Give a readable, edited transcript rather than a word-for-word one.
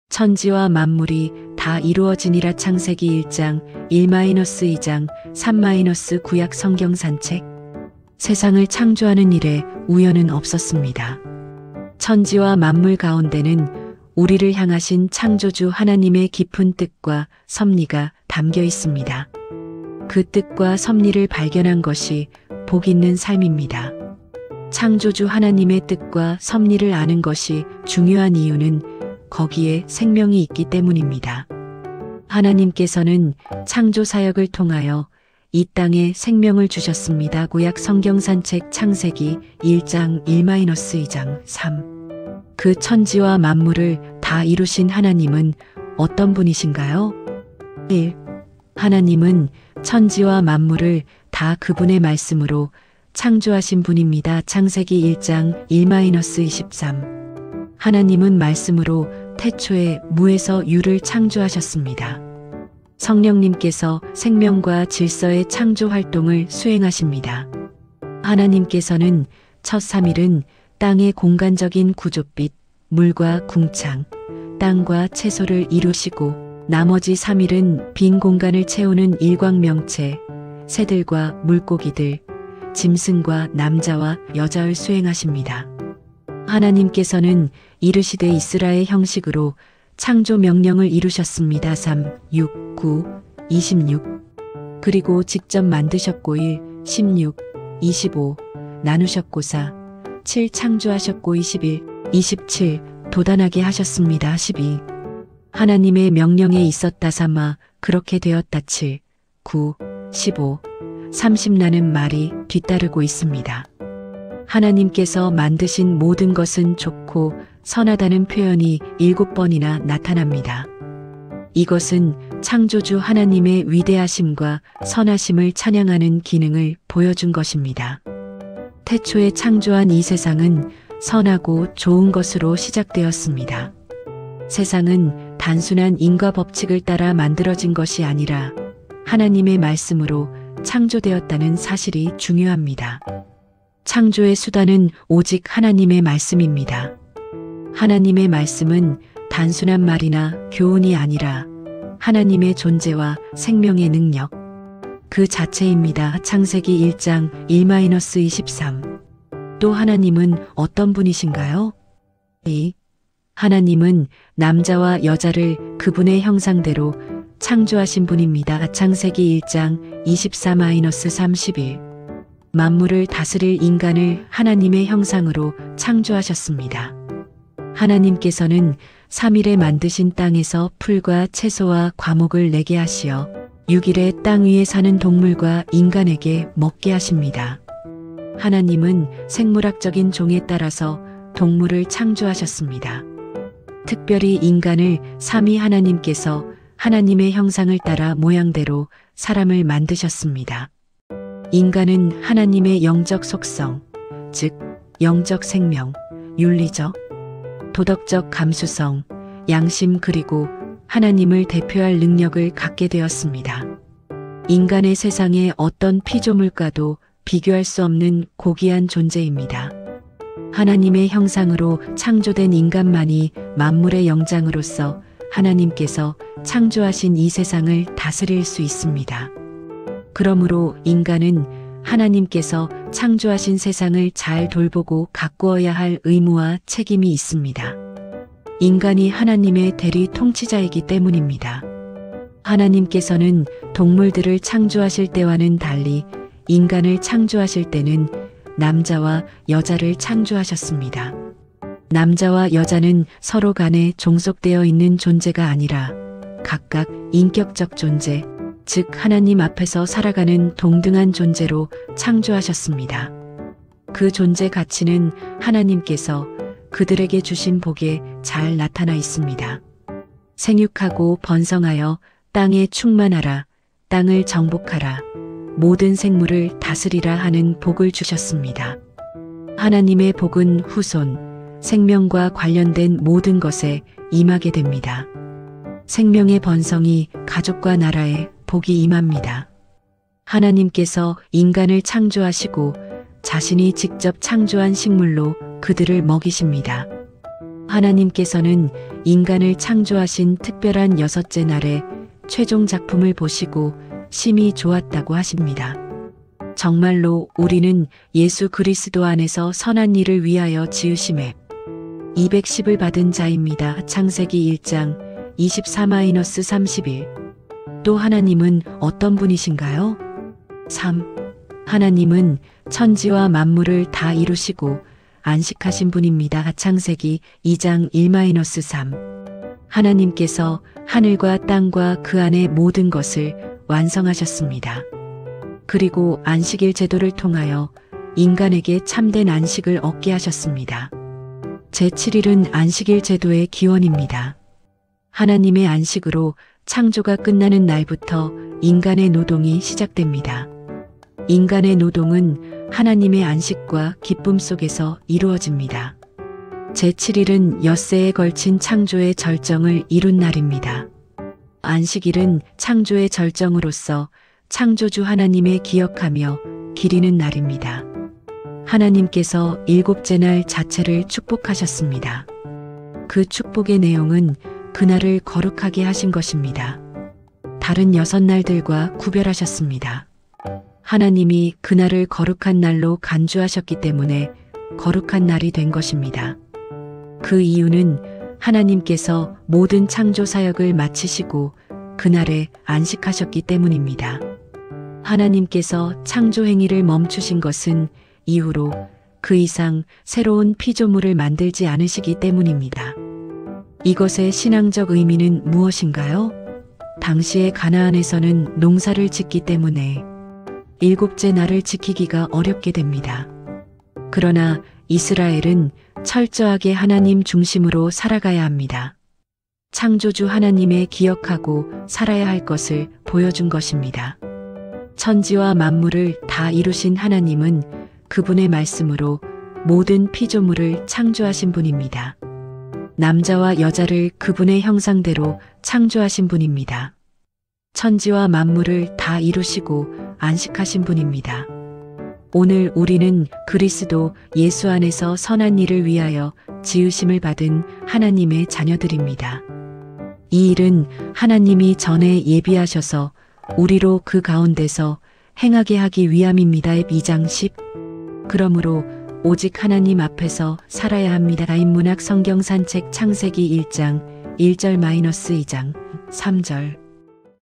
천지와 만물이 다 이루어지니라. 창세기 1장 1-2장 3- 구약 성경 산책. 세상을 창조하는 일에 우연은 없었습니다. 천지와 만물 가운데는 우리를 향하신 창조주 하나님의 깊은 뜻과 섭리가 담겨 있습니다. 그 뜻과 섭리를 발견한 것이 복 있는 삶입니다. 창조주 하나님의 뜻과 섭리를 아는 것이 중요한 이유는 거기에 생명이 있기 때문입니다. 하나님께서는 창조 사역을 통하여 이 땅에 생명을 주셨습니다. 구약 성경 산책. 창세기 1장 1-2장 3. 그 천지와 만물을 다 이루신 하나님은 어떤 분이신가요? 1. 하나님은 천지와 만물을 다 그분의 말씀으로 창조하신 분입니다. 창세기 1장 1-23. 하나님은 말씀으로 태초에 무에서 유를 창조하셨습니다. 성령님께서 생명과 질서의 창조 활동을 수행하십니다. 하나님께서는 첫 3일은 땅의 공간적인 구조빛, 물과 궁창, 땅과 채소를 이루시고 나머지 3일은 빈 공간을 채우는 일광명체, 새들과 물고기들, 짐승과 남자와 여자를 수행하십니다. 하나님께서는 이르시되 있으라의 형식으로 창조 명령을 이루셨습니다. 3, 6, 9, 26. 그리고 직접 만드셨고 1, 16, 25 나누셨고 4, 7 창조하셨고 21, 27 도단하게 하셨습니다. 12. 하나님의 명령에 있었다. 3아 그렇게 되었다. 7, 9, 15, 30 나는 말이 뒤따르고 있습니다. 하나님께서 만드신 모든 것은 좋고 선하다는 표현이 7번이나 나타납니다. 이것은 창조주 하나님의 위대하심과 선하심을 찬양하는 기능을 보여준 것입니다. 태초에 창조한 이 세상은 선하고 좋은 것으로 시작되었습니다. 세상은 단순한 인과 법칙을 따라 만들어진 것이 아니라 하나님의 말씀으로 창조되었다는 사실이 중요합니다. 창조의 수단은 오직 하나님의 말씀입니다. 하나님의 말씀은 단순한 말이나 교훈이 아니라 하나님의 존재와 생명의 능력, 그 자체입니다. 창세기 1장 1-23. 또 하나님은 어떤 분이신가요? 2. 하나님은 남자와 여자를 그분의 형상대로 창조하신 분입니다. 창세기 1장 24-31. 만물을 다스릴 인간을 하나님의 형상으로 창조하셨습니다. 하나님께서는 3일에 만드신 땅에서 풀과 채소와 과목을 내게 하시어 6일에 땅 위에 사는 동물과 인간에게 먹게 하십니다. 하나님은 생물학적인 종에 따라서 동물을 창조하셨습니다. 특별히 인간을 삼위 하나님께서 하나님의 형상을 따라 모양대로 사람을 만드셨습니다. 인간은 하나님의 영적 속성, 즉 영적 생명, 윤리적, 도덕적 감수성, 양심 그리고 하나님을 대표할 능력을 갖게 되었습니다. 인간의 세상의 어떤 피조물과도 비교할 수 없는 고귀한 존재입니다. 하나님의 형상으로 창조된 인간만이 만물의 영장으로서 하나님께서 창조하신 이 세상을 다스릴 수 있습니다. 그러므로 인간은 하나님께서 창조하신 세상을 잘 돌보고 가꾸어야 할 의무와 책임이 있습니다. 인간이 하나님의 대리 통치자이기 때문입니다. 하나님께서는 동물들을 창조하실 때와는 달리 인간을 창조하실 때는 남자와 여자를 창조하셨습니다. 남자와 여자는 서로 간에 종속되어 있는 존재가 아니라 각각 인격적 존재, 즉 하나님 앞에서 살아가는 동등한 존재로 창조하셨습니다. 그 존재 가치는 하나님께서 그들에게 주신 복에 잘 나타나 있습니다. 생육하고 번성하여 땅에 충만하라, 땅을 정복하라, 모든 생물을 다스리라 하는 복을 주셨습니다. 하나님의 복은 후손, 생명과 관련된 모든 것에 임하게 됩니다. 생명의 번성이 가족과 나라에 복이 임합니다. 하나님께서 인간을 창조하시고 자신이 직접 창조한 식물로 그들을 먹이십니다. 하나님께서는 인간을 창조하신 특별한 여섯째 날에 최종 작품을 보시고 심히 좋았다고 하십니다. 정말로 우리는 예수 그리스도 안에서 선한 일을 위하여 지으심에 210을 받은 자입니다. 창세기 1장 24-31. 또 하나님은 어떤 분이신가요? 3. 하나님은 천지와 만물을 다 이루시고 안식하신 분입니다. 창세기 2장 1-3. 하나님께서 하늘과 땅과 그 안의 모든 것을 완성하셨습니다. 그리고 안식일 제도를 통하여 인간에게 참된 안식을 얻게 하셨습니다. 제7일은 안식일 제도의 기원입니다. 하나님의 안식으로 창조가 끝나는 날부터 인간의 노동이 시작됩니다. 인간의 노동은 하나님의 안식과 기쁨 속에서 이루어집니다. 제7일은 엿새에 걸친 창조의 절정을 이룬 날입니다. 안식일은 창조의 절정으로서 창조주 하나님의 기억하며 기리는 날입니다. 하나님께서 일곱째 날 자체를 축복하셨습니다. 그 축복의 내용은 그날을 거룩하게 하신 것입니다. 다른 6날들과 구별하셨습니다. 하나님이 그날을 거룩한 날로 간주하셨기 때문에 거룩한 날이 된 것입니다. 그 이유는 하나님께서 모든 창조 사역을 마치시고 그날에 안식하셨기 때문입니다. 하나님께서 창조 행위를 멈추신 것은 이후로 그 이상 새로운 피조물을 만들지 않으시기 때문입니다. 이것의 신앙적 의미는 무엇인가요? 당시의 가나안에서는 농사를 짓기 때문에 일곱째 날을 지키기가 어렵게 됩니다. 그러나 이스라엘은 철저하게 하나님 중심으로 살아가야 합니다. 창조주 하나님의 기억하고 살아야 할 것을 보여준 것입니다. 천지와 만물을 다 이루신 하나님은 그분의 말씀으로 모든 피조물을 창조하신 분입니다. 남자와 여자를 그분의 형상대로 창조하신 분입니다. 천지와 만물을 다 이루시고 안식하신 분입니다. 오늘 우리는 그리스도 예수 안에서 선한 일을 위하여 지으심을 받은 하나님의 자녀들입니다. 이 일은 하나님이 전에 예비하셔서 우리로 그 가운데서 행하게 하기 위함입니다. 2장 10. 그러므로 오직 하나님 앞에서 살아야 합니다. 인문학 성경 산책 창세기 1장 1절-2장 3절.